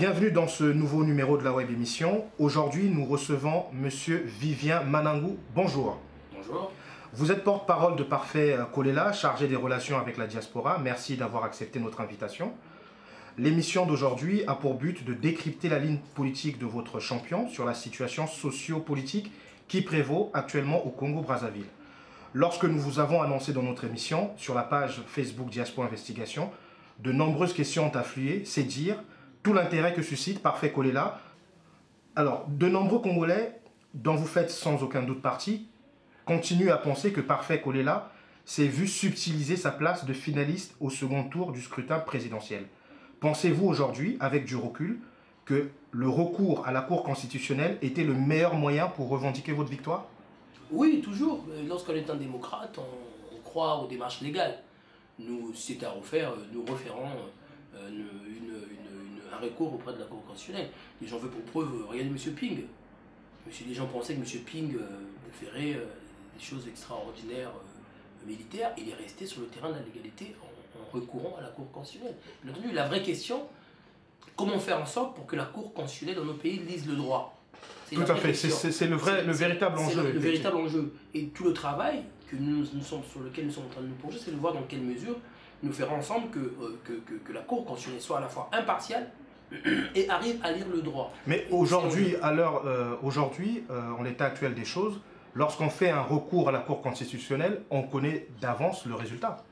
Bienvenue dans ce nouveau numéro de la web émission. Aujourd'hui, nous recevons Monsieur Vivien Manangou. Bonjour. Bonjour. Vous êtes porte-parole de Parfait Kolela, chargé des relations avec la diaspora. Merci d'avoir accepté notre invitation. L'émission d'aujourd'hui a pour but de décrypter la ligne politique de votre champion sur la situation socio-politique qui prévaut actuellement au Congo-Brazzaville. Lorsque nous vous avons annoncé dans notre émission, sur la page Facebook Diaspora Investigation, de nombreuses questions ont afflué, c'est dire tout l'intérêt que suscite Parfait Kolela. Alors, de nombreux Congolais, dont vous faites sans aucun doute partie, continuent à penser que Parfait Kolela s'est vu subtiliser sa place de finaliste au second tour du scrutin présidentiel. Pensez-vous aujourd'hui, avec du recul, que le recours à la Cour constitutionnelle était le meilleur moyen pour revendiquer votre victoire? Oui, toujours. Lorsqu'on est un démocrate, on croit aux démarches légales. Nous, si c'est à refaire, nous referons un recours auprès de la Cour constitutionnelle. Les gens veulent pour preuve, regardez M. Ping. Les gens pensaient que M. Ping ferait des choses extraordinaires militaires. Il est resté sur le terrain de la légalité en recourant à la Cour constitutionnelle. Bien entendu, la vraie question, comment faire en sorte pour que la Cour constitutionnelle dans nos pays lise le droit? Tout à fait, c'est le véritable enjeu. C'est le véritable enjeu. Et tout le travail sur lequel nous sommes en train de nous plonger, c'est de voir dans quelle mesure nous ferons ensemble que la Cour constitutionnelle soit à la fois impartiale et arrive à lire le droit. Mais aujourd'hui, en l'état actuel des choses, lorsqu'on fait un recours à la Cour constitutionnelle, on connaît d'avance le résultat.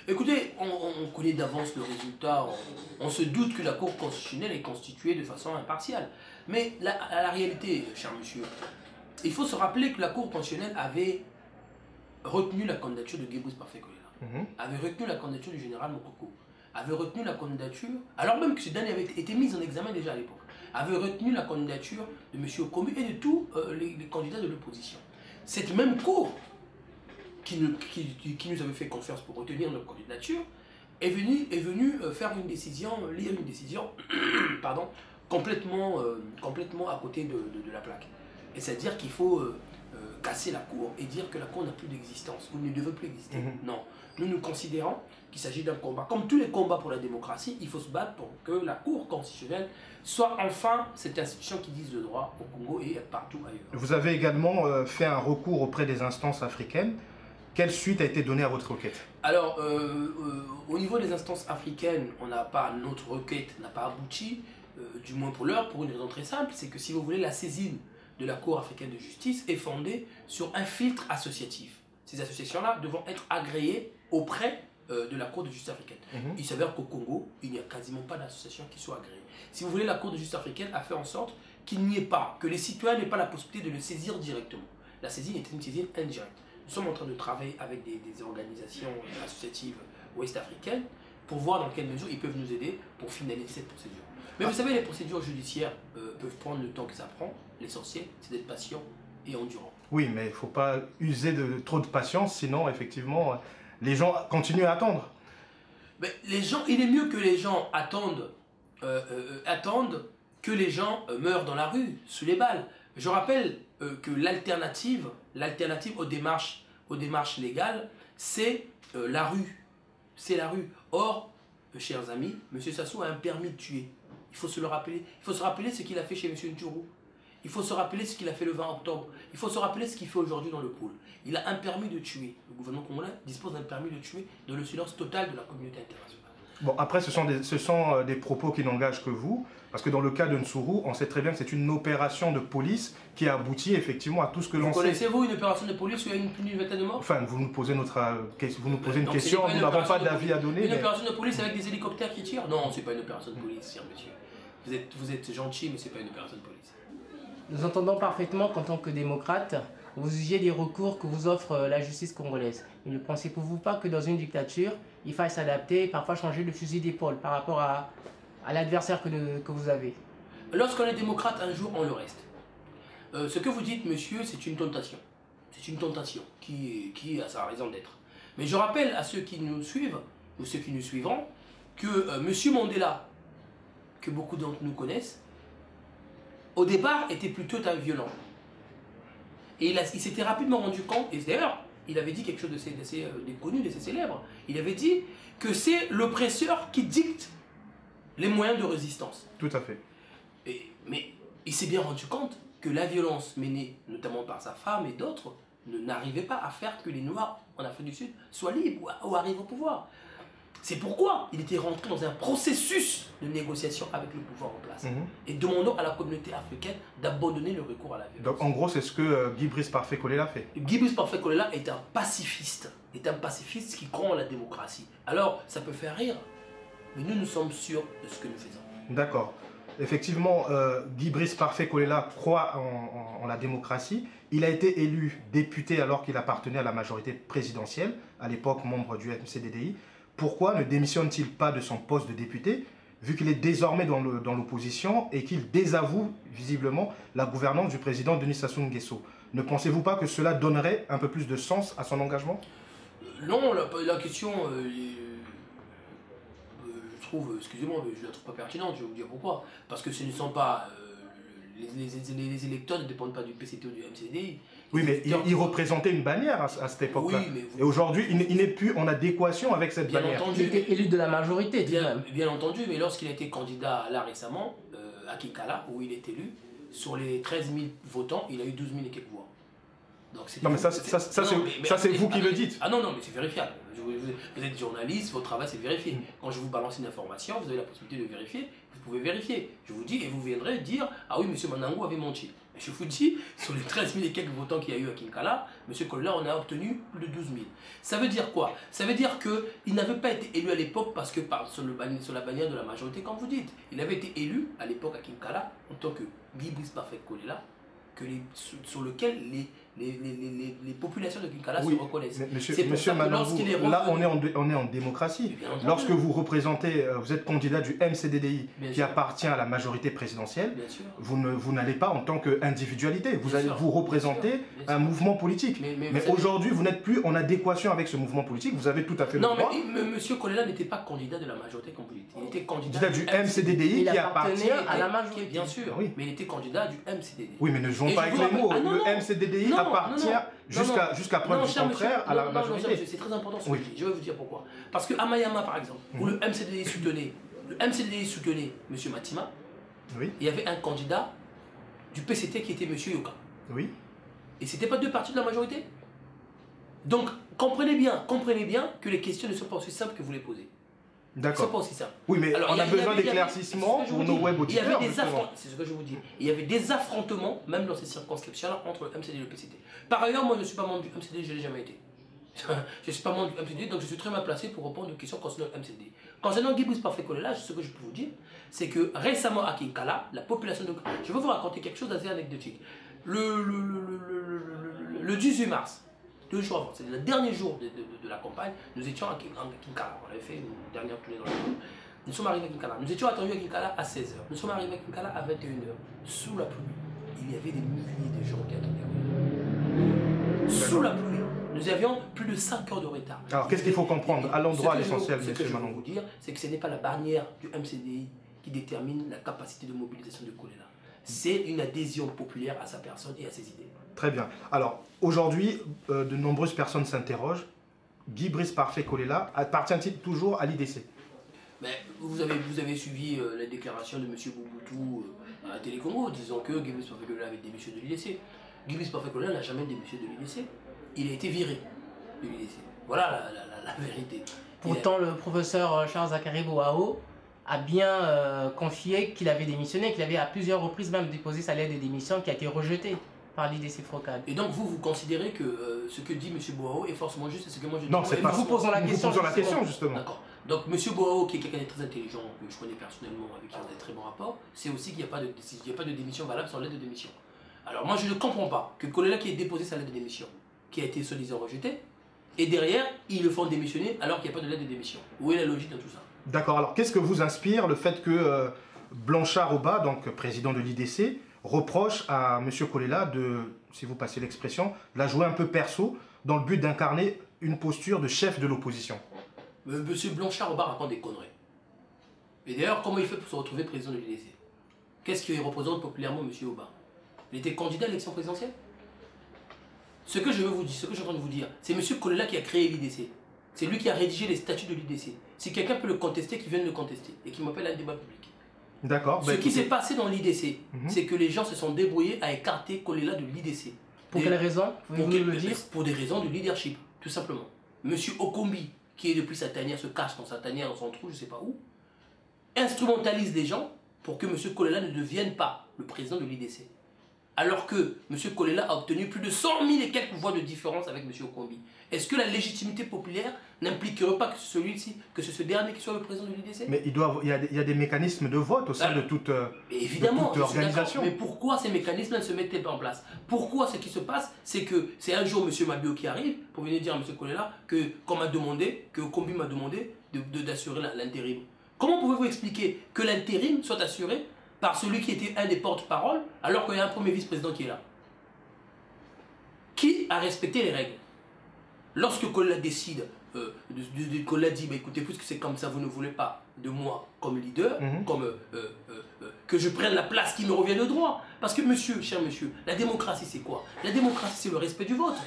Écoutez, on connaît d'avance le résultat, on se doute que la Cour constitutionnelle est constituée de façon impartiale. Mais la réalité, cher monsieur, il faut se rappeler que la Cour constitutionnelle avait retenu la candidature de Guébous Parfait Kolela, avait retenu la candidature du général Mokoko, avait retenu la candidature, alors même que ce dernier avait été mis en examen déjà à l'époque, avait retenu la candidature de M. Okomu et de tous les candidats de l'opposition. Cette même Cour qui nous avait fait confiance pour retenir notre candidature, est venue faire une décision, lire une décision pardon, complètement à côté de la plaque. Et c'est-à-dire qu'il faut casser la Cour et dire que la Cour n'a plus d'existence, ou ne devait plus exister. Non, nous considérons qu'il s'agit d'un combat. Comme tous les combats pour la démocratie, il faut se battre pour que la Cour constitutionnelle soit enfin cette institution qui dise le droit au Congo et partout ailleurs. Vous avez également fait un recours auprès des instances africaines. Quelle suite a été donnée à votre requête? Alors, au niveau des instances africaines, notre requête n'a pas abouti, du moins pour l'heure, pour une raison très simple, c'est que si vous voulez, la saisine de la Cour africaine de justice est fondée sur un filtre associatif. Ces associations-là devront être agréées auprès de la Cour de justice africaine. Il s'avère qu'au Congo, il n'y a quasiment pas d'association qui soit agréée. Si vous voulez, la Cour de justice africaine a fait en sorte qu'il n'y ait pas, que les citoyens n'aient pas la possibilité de le saisir directement. La saisine est une saisine indirecte. Nous sommes en train de travailler avec des organisations associatives ouest-africaines pour voir dans quelle mesure ils peuvent nous aider pour finaliser cette procédure. Mais vous savez, les procédures judiciaires peuvent prendre le temps que ça prend. L'essentiel, c'est d'être patient et endurant. Oui, mais il ne faut pas user de trop de patience, sinon, effectivement, les gens continuent à attendre. Mais il est mieux que les gens attendent que les gens meurent dans la rue, sous les balles. Je rappelle que l'alternative aux démarches légales, c'est la rue. C'est la rue. Or, chers amis, M. Sassou a un permis de tuer. Il faut se le rappeler. Il faut se rappeler ce qu'il a fait chez M. Ndjourou. Il faut se rappeler ce qu'il a fait le 20 octobre. Il faut se rappeler ce qu'il fait aujourd'hui dans le pôle. Il a un permis de tuer. Le gouvernement congolais dispose d'un permis de tuer dans le silence total de la communauté internationale. Bon, après, ce sont des propos qui n'engagent que vous, parce que dans le cas de Nsuru, on sait très bien que c'est une opération de police qui a abouti effectivement à tout ce que l'on sait. Connaissez-vous une opération de police où il y a une vingtaine de morts? Enfin, vous nous posez une question, nous n'avons pas d'avis à donner. Une opération de police avec des hélicoptères qui tirent? Non, c'est pas une opération de police, cher monsieur. Vous êtes gentil, mais c'est pas une opération de police. Nous entendons parfaitement qu'en tant que démocrate, vous usiez des recours que vous offre la justice congolaise. Mais ne pensez-vous pas que dans une dictature, il faille s'adapter et parfois changer de fusil d'épaule par rapport à l'adversaire que vous avez? Lorsqu'on est démocrate, un jour, on le reste. Ce que vous dites, monsieur, c'est une tentation. C'est une tentation qui a sa raison d'être. Mais je rappelle à ceux qui nous suivent, ou ceux qui nous suivront, que monsieur Mandela, que beaucoup d'entre nous connaissent, au départ, était plutôt un violent. Et il s'était rapidement rendu compte, et d'ailleurs, il avait dit quelque chose d'assez connu, d'assez célèbre. Il avait dit que c'est l'oppresseur qui dicte les moyens de résistance. Tout à fait. Mais il s'est bien rendu compte que la violence menée notamment par sa femme et d'autres n'arrivait pas à faire que les Noirs en Afrique du Sud soient libres ou arrivent au pouvoir. C'est pourquoi il était rentré dans un processus de négociation avec le pouvoir en place et demandant à la communauté africaine d'abandonner le recours à la violence. Donc en gros, c'est ce que Guy Brice Parfait Kolela fait. Guy Brice Parfait Kolela est un pacifiste qui croit en la démocratie. Alors, ça peut faire rire, mais nous sommes sûrs de ce que nous faisons. D'accord. Effectivement, Guy Brice Parfait Kolela croit en la démocratie. Il a été élu député alors qu'il appartenait à la majorité présidentielle, à l'époque membre du MCDDI. Pourquoi ne démissionne-t-il pas de son poste de député, vu qu'il est désormais dans l'opposition et qu'il désavoue visiblement la gouvernance du président Denis Sassou Nguesso? Ne pensez-vous pas que cela donnerait un peu plus de sens à son engagement? Non, la question, je trouve, excusez-moi, mais je la trouve pas pertinente, je vais vous dire pourquoi. Parce que ce ne sont pas... les électeurs ne dépendent pas du PCT ou du MCDI. Oui, mais il représentait une bannière à cette époque-là. Oui, et aujourd'hui, il n'est plus en adéquation avec cette bannière. Il était élu de la majorité, bien entendu, mais lorsqu'il a été candidat là récemment, à Kinkala, où il est élu, sur les 13 000 votants, il a eu 12 000 et quelques voix. Donc non, mais ça c'est vous qui le dites. Ah non, mais c'est vérifiable. Vous êtes journaliste, votre travail c'est de vérifier. Quand je vous balance une information, vous avez la possibilité de vérifier, vous pouvez vérifier. Je vous dis, et vous viendrez dire, ah oui, M. Manango avait menti. Et je vous dis, sur les 13 000 et quelques votants qu'il y a eu à Kinkala, M. Kolela, on a obtenu plus de 12 000. Ça veut dire quoi? Ça veut dire qu'il n'avait pas été élu à l'époque parce que sur la bannière de la majorité, comme vous dites. Il avait été élu à l'époque à Kinkala en tant que Guy Brice Parfait Kolela, sur lequel les populations de Kinkala se reconnaissent. Monsieur Manango, là on est en démocratie. Lorsque vous représentez, vous êtes candidat du MCDDI qui appartient à la majorité présidentielle, vous n'allez pas en tant qu'individualité, vous représentez un mouvement politique. Mais aujourd'hui vous n'êtes plus en adéquation avec ce mouvement politique, vous avez tout à fait le droit. Non, mais M. Kolela n'était pas candidat de la majorité comme vous dites. Il était candidat du MCDDI qui appartient à la majorité. Bien sûr, mais il était candidat du MCDDI. Oui, mais ne jouons pas avec les mots. Le MCDDI appartient jusqu'à preuve du contraire à la majorité. C'est très important ce que je dis. Je vais vous dire pourquoi. Parce que à Mayama, par exemple, où le MCDDI soutenait M. Matima, il y avait un candidat du PCT qui était M. Yoka. Oui. Et ce n'était pas deux partis de la majorité. Donc, comprenez bien que les questions ne sont pas aussi simples que vous les posez. D'accord. C'est pas aussi simple. Oui, mais alors, on a besoin d'éclaircissements pour nos web auditeurs. C'est ce que je vous dis. Il y avait des affrontements, même dans ces circonscriptions-là, entre le MCD et le PCT. Par ailleurs, moi, je ne suis pas membre du MCD, je ne l'ai jamais été. Je ne suis pas membre du MCD, donc je suis très mal placé pour répondre aux questions concernant le MCD. Concernant Guy Brice Parfait Kolela, ce que je peux vous dire, c'est que récemment à Kinkala, la population de... Je vais vous raconter quelque chose d'assez anecdotique. Le 18 mars, 2 jours avant, c'est le dernier jour de la campagne, nous étions à Kinkala. On avait fait une dernière tournée dans le monde. Nous sommes arrivés à Kinkala. Nous étions attendus à Kinkala à 16h. Nous sommes arrivés à Kinkala à 21h. Sous la pluie, il y avait des milliers de gens qui attendaient. Sous la pluie, nous avions plus de 5 heures de retard. Alors qu'est-ce qu'il faut comprendre? Allons droit à l'essentiel, M. Manango. Ce que je veux vous dire, c'est que ce n'est pas la bannière du MCDI qui détermine la capacité de mobilisation de Kolela. C'est une adhésion populaire à sa personne et à ses idées. Très bien. Alors, aujourd'hui, de nombreuses personnes s'interrogent. Guy Brice Parfait Kolela appartient-il toujours à l'IDC? Mais vous avez suivi la déclaration de M. Bouboutou à Télé Congo, disant que Guy Brice Parfait Kolela avait démissionné de l'IDC. Guy Brice Parfait Kolela n'a jamais démissionné de l'IDC. Il a été viré de l'IDC. Voilà la vérité. Pourtant, le professeur Charles Zakari Boao a bien confié qu'il avait démissionné, qu'il avait à plusieurs reprises même déposé sa lettre de démission qui a été rejetée par l'IDC Frocade. Et donc vous considérez que ce que dit M. Boao est forcément juste, c'est ce que moi je dis? Non, c'est pas. Nous vous posons la question justement. D'accord. Donc M. Boao, qui est quelqu'un de très intelligent, que je connais personnellement, avec qui on a des très bons rapports, c'est aussi qu'il n'y a pas de démission valable sans lettre de démission. Alors moi je ne comprends pas que Kolela qui ait déposé sa lettre de démission, qui a été soi-disant rejetée, et derrière, ils le font démissionner alors qu'il n'y a pas de lettre de démission. Où est la logique dans tout ça? D'accord, alors qu'est-ce que vous inspire le fait que Blanchard Oba, donc président de l'IDC, reproche à M. Kolela de, si vous passez l'expression, de la jouer un peu perso dans le but d'incarner une posture de chef de l'opposition? M. Blanchard Oba raconte des conneries. Et d'ailleurs, comment il fait pour se retrouver président de l'IDC? Qu'est-ce qu'il représente populairement M. Oba? Il était candidat à l'élection présidentielle? Ce que je suis en train de vous dire, c'est M. Kolela qui a créé l'IDC. C'est lui qui a rédigé les statuts de l'IDC. Si quelqu'un peut le contester, qu'il vienne le contester et qu'il m'appelle à un débat public. D'accord. Ce qui s'est passé dans l'IDC, c'est que les gens se sont débrouillés à écarter Kolela de l'IDC. Pour quelle raison? Pouvez-vous nous le dire? Pour des raisons de leadership, tout simplement. Monsieur Okombi, qui est depuis sa tanière, se cache dans sa tanière, dans son trou, je ne sais pas où, instrumentalise les gens pour que monsieur Kolela ne devienne pas le président de l'IDC. Alors que M. Kolela a obtenu plus de 100 000 et quelques voix de différence avec M. Okombi. Est-ce que la légitimité populaire n'impliquerait pas que c'est ce dernier qui soit le président de l'IDC? Mais il y a des mécanismes de vote au sein de toute, organisation. Mais pourquoi ces mécanismes ne se mettent pas en place? Pourquoi ce qui se passe, c'est que c'est un jour M. Mabio qui arrive pour venir dire à M. Kolela que Okombi m'a demandé d'assurer l'intérim. Comment pouvez-vous expliquer que l'intérim soit assuré par celui qui était un des porte-parole, alors qu'il y a un premier vice-président qui est là? Qui a respecté les règles? Lorsque Kolela décide, Kolela dit, bah, écoutez, puisque c'est comme ça, vous ne voulez pas de moi comme leader, que je prenne la place qui me revient de droit. Parce que cher monsieur, la démocratie c'est quoi? La démocratie c'est le respect du vote.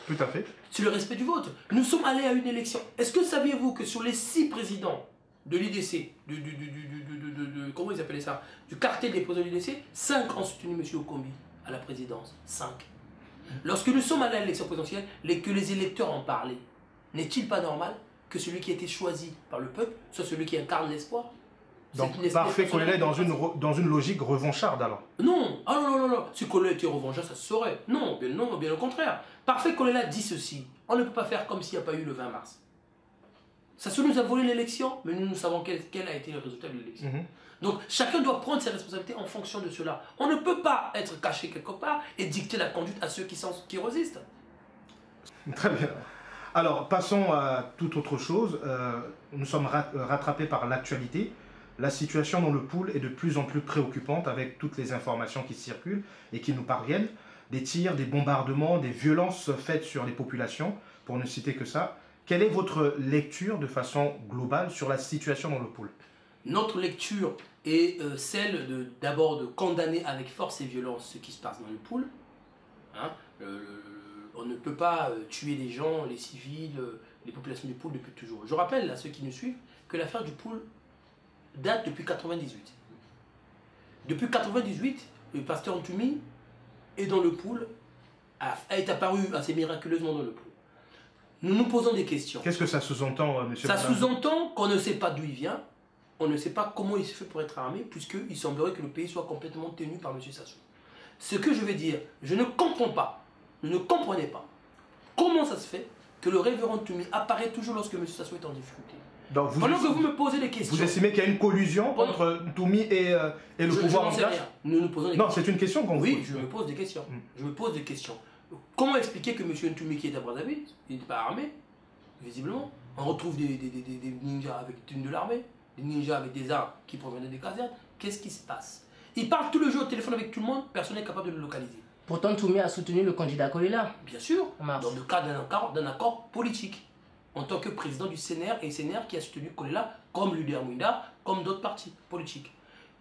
Tout à fait. C'est le respect du vote. Nous sommes allés à une élection. Est-ce que saviez-vous que sur les 6 présidents de l'IDC, comment ils appelaient ça, du cartel des présidents de l'IDC, 5 ont soutenu M. Okombi à la présidence. 5. Lorsque nous sommes allés à l'élection présidentielle, que les électeurs en parlaient, n'est-il pas normal que celui qui a été choisi par le peuple soit celui qui incarne l'espoir? Donc parfait Kolela est dans une logique revancharde alors? Non, ah non. Si Kolela était revanchard, ça se saurait. Non, bien au contraire. Parfait Kolela dit ceci, on ne peut pas faire comme s'il n'y a pas eu le 20 mars. Ça se nous a volé l'élection, mais nous savons quel a été le résultat de l'élection. Donc chacun doit prendre ses responsabilités en fonction de cela. On ne peut pas être caché quelque part et dicter la conduite à ceux qui résistent. Très bien. Alors passons à toute autre chose. Nous sommes rattrapés par l'actualité. La situation dans le pool est de plus en plus préoccupante avec toutes les informations qui circulent et qui nous parviennent. Des tirs, des bombardements, des violences faites sur les populations, pour ne citer que ça. Quelle est votre lecture de façon globale sur la situation dans le pool? Notre lecture est celle d'abord de condamner avec force et violence ce qui se passe dans le pool. On ne peut pas tuer les gens, les civils, les populations du pool depuis toujours. Je rappelle à ceux qui nous suivent que l'affaire du pool date depuis 1998. Depuis 1998, le pasteur Ntumi est dans le pool, est apparu assez miraculeusement dans le pool. Nous nous posons des questions. Qu'est-ce que ça sous-entend, monsieur? Ça sous-entend qu'on ne sait pas d'où il vient, on ne sait pas comment il se fait pour être armé, puisqu'il semblerait que le pays soit complètement tenu par M. Sassou. Ce que je veux dire, je ne comprends pas, vous ne comprenez pas, comment ça se fait que le révérend Ntumi apparaît toujours lorsque M. Sassou est en difficulté. Donc pendant que vous me posez des questions... Vous estimez qu'il y a une collusion entre Ntumi et le pouvoir en place? Nous nous posons des questions. Non, c'est une question qu'on vous pose. Oui, je me pose des questions. Je me pose des questions. Comment expliquer que M. Ntumi qui est à Brazzaville, il n'est pas armé, visiblement? On retrouve des ninjas avec tenue de l'armée, des ninjas avec des armes qui proviennent des casernes. Qu'est-ce qui se passe? Il parle tout le jour au téléphone avec tout le monde, personne n'est capable de le localiser. Pourtant, Ntumi a soutenu le candidat Kolela. Bien sûr, dans le cadre d'un accord politique. En tant que président du CNR et CNR qui a soutenu Kolela comme leader Mouida, comme d'autres partis politiques.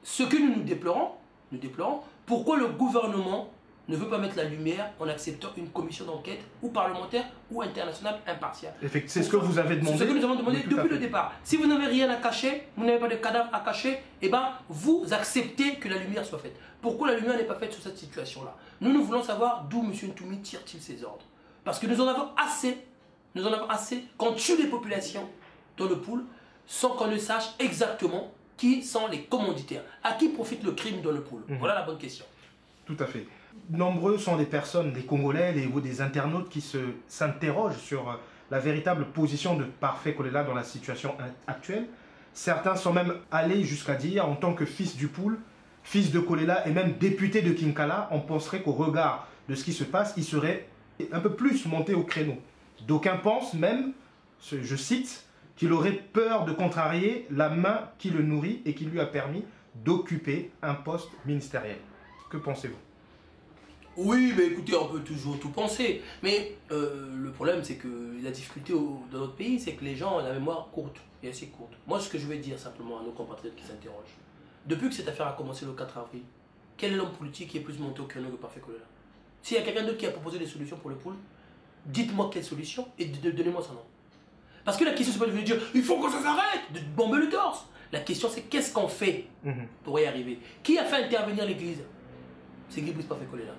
Ce que nous déplorons, pourquoi le gouvernement ne veut pas mettre la lumière en acceptant une commission d'enquête ou parlementaire ou internationale impartiale. C'est ce que vous avez demandé. C'est ce que nous avons demandé depuis le départ. Si vous n'avez rien à cacher, vous n'avez pas de cadavre à cacher, eh ben, vous acceptez que la lumière soit faite. Pourquoi la lumière n'est pas faite sur cette situation-là? Nous voulons savoir d'où M. Ntumi tire-t-il ses ordres. Parce que nous en avons assez qu'on tue les populations dans le pool sans qu'on ne sache exactement qui sont les commanditaires. À qui profite le crime dans le pool? Voilà la bonne question. Tout à fait. Nombreux sont les personnes, les Congolais, des internautes qui s'interrogent sur la véritable position de Parfait Kolela dans la situation actuelle. Certains sont même allés jusqu'à dire, en tant que fils du pool, fils de Kolela et même député de Kinkala, on penserait qu'au regard de ce qui se passe, il serait un peu plus monté au créneau. D'aucuns pensent même, je cite, qu'il aurait peur de contrarier la main qui le nourrit et qui lui a permis d'occuper un poste ministériel. Que pensez-vous? Oui, mais écoutez, on peut toujours tout penser. Mais le problème, c'est que la difficulté dans notre pays, c'est que les gens ont la mémoire courte et assez courte. Moi, ce que je vais dire simplement à nos compatriotes qui s'interrogent, depuis que cette affaire a commencé le 4 avril, quel est l'homme politique qui est plus monté au créneau que Parfait Kolela? S'il y a quelqu'un d'autre qui a proposé des solutions pour le pool, dites-moi quelle solution et donnez-moi son nom. Parce que la question, c'est pas de venir dire il faut que ça s'arrête, de bomber le torse. La question, c'est qu'est-ce qu'on fait pour y arriver? Qui a fait intervenir l'Église? C'est Guy Brice Parfait-Kolela.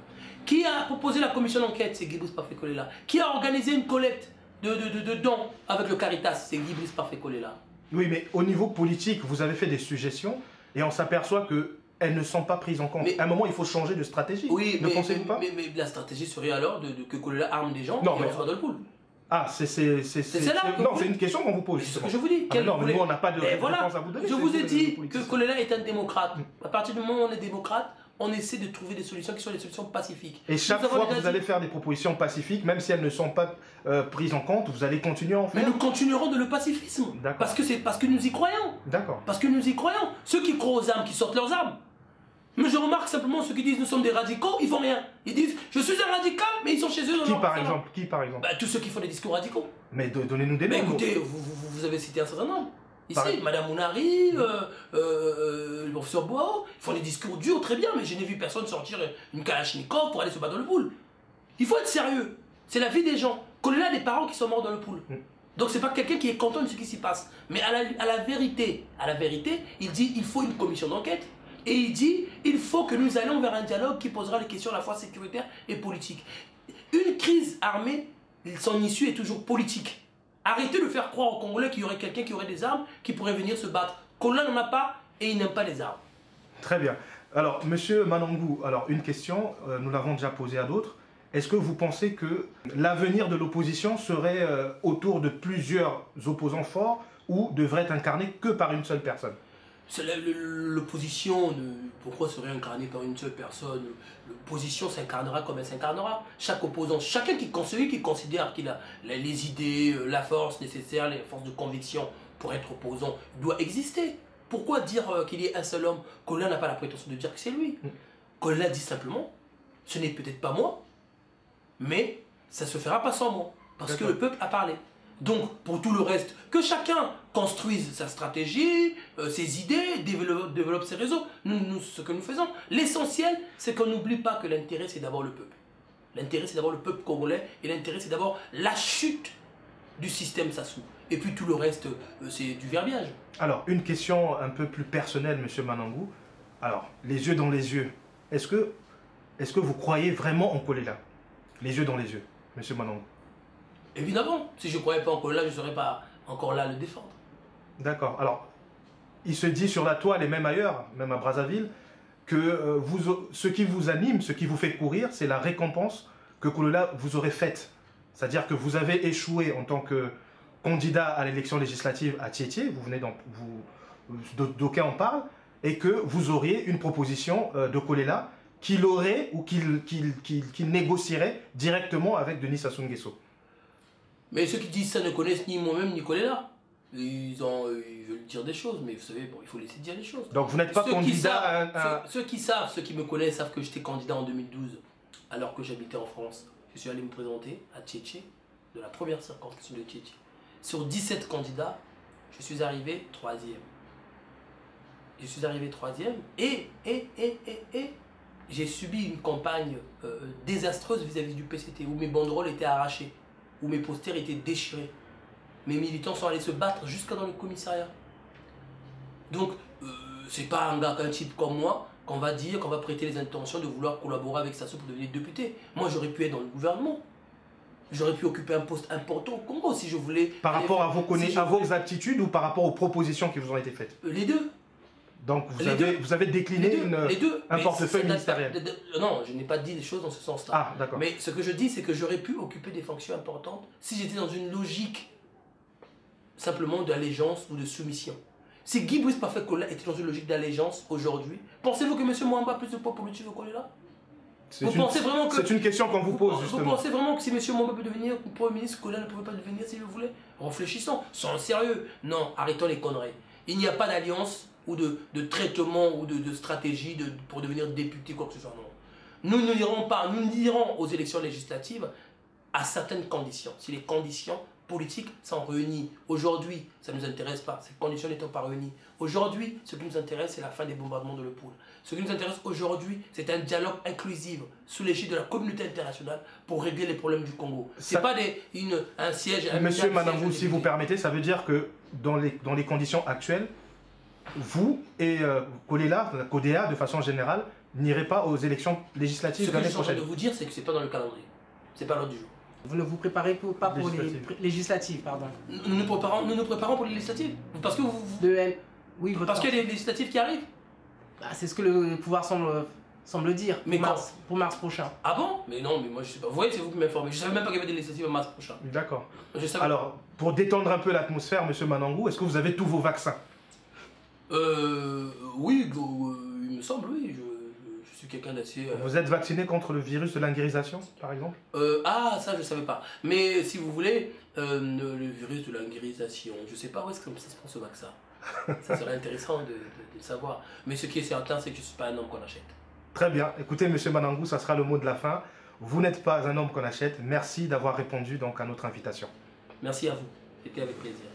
Qui a proposé la commission d'enquête? C'est Guy Brice Parfait-Kolela. Qui a organisé une collecte de dons avec le Caritas? C'est Guy Brice Parfait-Kolela. Oui, mais au niveau politique, vous avez fait des suggestions et on s'aperçoit qu'elles ne sont pas prises en compte. Mais, à un moment, il faut changer de stratégie. Oui, ne pensez-vous pas? Mais la stratégie serait alors que Kolela arme des gens et on soit dans le pool. Ah, c'est non, c'est une question qu'on vous pose. C'est ce que je vous dis. Non, mais nous, on n'a pas de réponse à vous donner. Je vous ai dit que Kolela est un démocrate. À partir du moment où on est démocrate, on essaie de trouver des solutions qui sont des solutions pacifiques. Et chaque fois que vous allez faire des propositions pacifiques, même si elles ne sont pas prises en compte, vous allez continuer à en faire. Mais nous continuerons de le pacifisme. Parce que nous y croyons. D'accord. Parce que nous y croyons. Ceux qui croient aux armes, qui sortent leurs armes. Mais je remarque simplement ceux qui disent nous sommes des radicaux, ils font rien. Ils disent je suis un radical, mais ils sont chez eux. Qui par exemple? Tous ceux qui font des discours radicaux. Mais donnez-nous des noms. Écoutez, vous avez cité un certain nombre. Ici, Madame Mounari, le professeur Boao, ils font des discours durs, très bien, mais je n'ai vu personne sortir une Kalachnikov pour aller se battre dans le pool. Il faut être sérieux. C'est la vie des gens. Kolela a des parents qui sont morts dans le pool. Donc c'est pas quelqu'un qui est content de ce qui s'y passe. Mais à la vérité, il dit il faut une commission d'enquête. Et il dit, il faut que nous allions vers un dialogue qui posera les questions à la fois sécuritaires et politiques. Une crise armée, son issue est toujours politique. Arrêtez de faire croire aux Congolais qu'il y aurait quelqu'un qui aurait des armes, qui pourrait venir se battre. Kolela n'en a pas et il n'aime pas les armes. Très bien. Alors, monsieur Manangou, alors une question, nous l'avons déjà posée à d'autres. Est-ce que vous pensez que l'avenir de l'opposition serait autour de plusieurs opposants forts ou devrait être incarné que par une seule personne? L'opposition, pourquoi serait incarnée par une seule personne? L'opposition s'incarnera comme elle s'incarnera. Chaque opposant, chacun qui considère qu'il a les idées, la force nécessaire, les forces de conviction pour être opposant, doit exister. Pourquoi dire qu'il y ait un seul homme? Kolela n'a pas la prétention de dire que c'est lui. Kolela dit simplement, ce n'est peut-être pas moi, mais ça se fera pas sans moi. Parce que le peuple a parlé. Donc, pour tout le reste, que chacun construise sa stratégie, ses idées, développe ses réseaux. Nous, ce que nous faisons, l'essentiel, c'est qu'on n'oublie pas que l'intérêt, c'est d'abord le peuple. L'intérêt, c'est d'abord le peuple congolais, et l'intérêt, c'est d'abord la chute du système Sassou. Et puis tout le reste, c'est du verbiage. Alors, une question un peu plus personnelle, monsieur Manangou. Alors, les yeux dans les yeux, est-ce que vous croyez vraiment en Kolela? Les yeux dans les yeux, monsieur Manangou. Évidemment, si je ne croyais pas en Kolela, je ne serais pas encore là à le défendre. D'accord. Alors, il se dit sur la toile et même ailleurs, même à Brazzaville, que ce qui vous anime, ce qui vous fait courir, c'est la récompense que Kolela vous aurait faite. C'est-à-dire que vous avez échoué en tant que candidat à l'élection législative à Tietie, d'aucuns en parlent, et que vous auriez une proposition de Kolela qu'il aurait ou qu'il négocierait directement avec Denis Sassou Nguesso. Mais ceux qui disent ça ne connaissent ni moi-même ni Kolela. Ils veulent dire des choses, mais vous savez, bon, il faut laisser dire les choses. Donc vous n'êtes pas candidat ceux qui me connaissent savent que j'étais candidat en 2012, alors que j'habitais en France. Je suis allé me présenter à Tietie, de la première circonscription de Tietie. Sur 17 candidats, je suis arrivé 3e. Je suis arrivé 3e et j'ai subi une campagne désastreuse vis-à-vis du PCT, où mes banderoles étaient arrachées, où mes posters étaient déchirés. Mes militants sont allés se battre jusqu'à dans le commissariat. Donc, c'est pas un type comme moi qu'on va dire, qu'on va prêter les intentions de vouloir collaborer avec Sassou pour devenir député. Moi, j'aurais pu être dans le gouvernement. J'aurais pu occuper un poste important au Congo si je voulais. Par rapport à vos aptitudes ou par rapport aux propositions qui vous ont été faites? Les deux. Donc vous avez décliné un portefeuille ministériel? Non, je n'ai pas dit des choses dans ce sens-là. Ah, d'accord. Mais ce que je dis, c'est que j'aurais pu occuper des fonctions importantes si j'étais dans une logique simplement d'allégeance ou de soumission. Si Guy Brice Parfait-Kolela était dans une logique d'allégeance aujourd'hui, pensez-vous que M. Mwamba a plus de poids politique que Kolela? C'est une question qu'on vous pose, justement. Vous pensez vraiment que si M. Mwamba peut devenir Premier ministre, Kolela ne pouvait pas devenir s'il le voulait? Réfléchissons, soyons sérieux. Non, arrêtons les conneries. Il n'y a pas d'alliance ou de traitement ou de stratégie pour devenir député, quoi que ce soit. Non. Nous n'irons aux élections législatives à certaines conditions. Si les conditions politiques sont réunies aujourd'hui, ça ne nous intéresse pas. Ces conditions n'étant pas réunies. Aujourd'hui, ce qui nous intéresse, c'est la fin des bombardements de l'Epoule. Ce qui nous intéresse aujourd'hui, c'est un dialogue inclusif sous l'égide de la communauté internationale pour régler les problèmes du Congo. Ce n'est pas un siège... Monsieur Manangou, si vous permettez, ça veut dire que dans les conditions actuelles, vous et Kolela, Kodea de façon générale, n'irez pas aux élections législatives Ce que l'année je suis en train prochaine. de vous dire, c'est que c'est pas dans le calendrier. C'est pas l'ordre du jour. Vous ne vous préparez pas pour les Législatives. législatives, pardon. Nous nous préparons pour les législatives. Parce que Oui, votre parce qu'il y a des législatives qui arrivent. Bah, c'est ce que le pouvoir semble dire Mais pour mars prochain. Ah bon? Mais non, mais moi je sais pas. Vous voyez, c'est vous qui m'informez. Je savais même pas qu'il y avait des législatives en mars prochain. D'accord. Je savais. Alors, pour détendre un peu l'atmosphère, Monsieur Manangou, est-ce que vous avez tous vos vaccins? Oui, il me semble, oui. Je suis quelqu'un d'assez. Vous êtes vacciné contre le virus de l'inguérisation, par exemple? Ça je savais pas. Mais si vous voulez, le virus de l'inguérisation, je sais pas où est-ce que ça se prend ce vaccin. Ça serait intéressant de savoir. Mais ce qui est certain, c'est que je suis pas un homme qu'on achète. Très bien. Écoutez, Monsieur Manangou, ça sera le mot de la fin. Vous n'êtes pas un homme qu'on achète. Merci d'avoir répondu donc à notre invitation. Merci à vous. C'était avec plaisir.